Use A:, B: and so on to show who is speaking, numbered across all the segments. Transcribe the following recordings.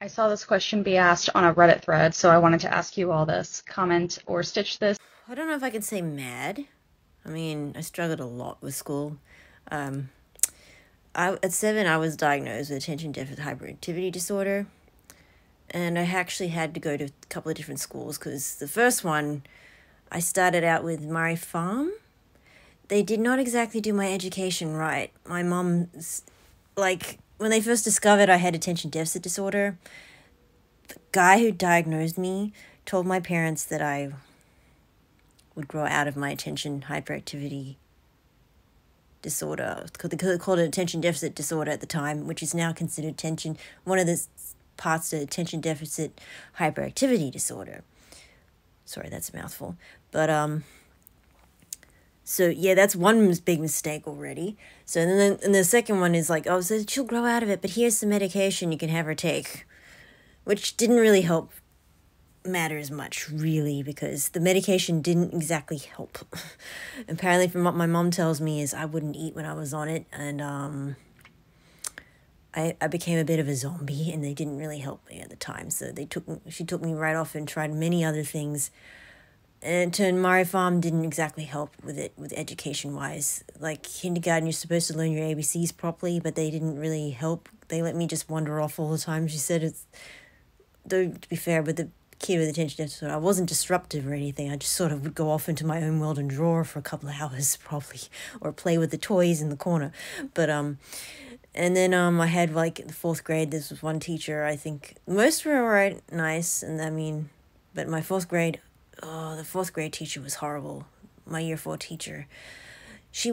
A: I saw this question be asked on a Reddit thread, so I wanted to ask you all this. Comment or stitch this.
B: I don't know if I can say mad. I mean, I struggled a lot with school. Um, at 7, I was diagnosed with attention deficit hyperactivity disorder, and I actually had to go to a couple of different schools because the first one, I started out with Murray Farm. They did not exactly do my education right. My mom, when they first discovered I had attention deficit disorder, the guy who diagnosed me told my parents that I would grow out of my attention hyperactivity disorder. They called it attention deficit disorder at the time, which is now considered one of the parts of attention deficit hyperactivity disorder. Sorry, that's a mouthful. But so yeah, that's one big mistake already. So then and the second one is like, oh, so she'll grow out of it, but here's some medication you can have her take, which didn't really help matters much, really, because the medication didn't exactly help. Apparently, from what my mom tells me, is I wouldn't eat when I was on it, and I became a bit of a zombie, and they didn't really help me at the time. So she took me right off and tried many other things. And to Murray Farm didn't exactly help with education wise. Like kindergarten, you're supposed to learn your ABCs properly, but they didn't really help. They let me just wander off all the time. She said though to be fair, with the kid with attention deficit, I wasn't disruptive or anything. I just sort of would go off into my own world and draw for a couple of hours probably, or play with the toys in the corner. But and then I had like the 4th grade. This was one teacher. I think most were alright, nice, and I mean, but my 4th grade, oh, the 4th grade teacher was horrible. My year 4 teacher, she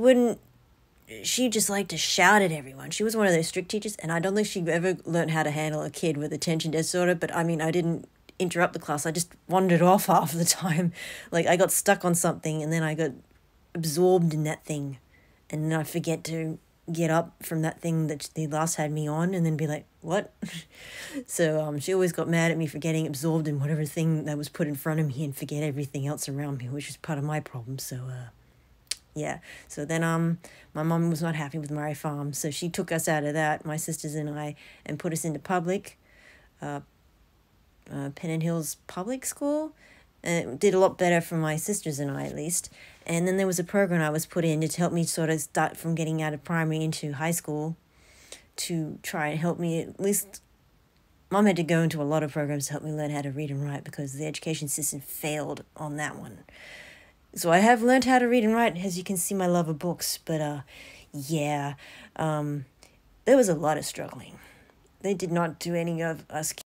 B: just liked to shout at everyone. She was one of those strict teachers, and I don't think she ever learned how to handle a kid with attention disorder, but I mean, I didn't interrupt the class. I just wandered off half the time. Like, I got stuck on something, and then I got absorbed in that thing, and then I'd forget to get up from that thing that they last had me on, and then be like, what? So she always got mad at me for getting absorbed in whatever thing that was put in front of me and forget everything else around me, which was part of my problem. So yeah. So then my mom was not happy with Murray Farm, so she took us out of that, my sisters and I, and put us into public, Pennant Hills Public School. And it did a lot better for my sisters and I, at least. And then there was a program I was put in to help me sort of start from getting out of primary into high school, to try and help me at least. Mom had to go into a lot of programs to help me learn how to read and write because the education system failed on that one. So I have learned how to read and write, as you can see, my love of books. But yeah, there was a lot of struggling. They did not do any of us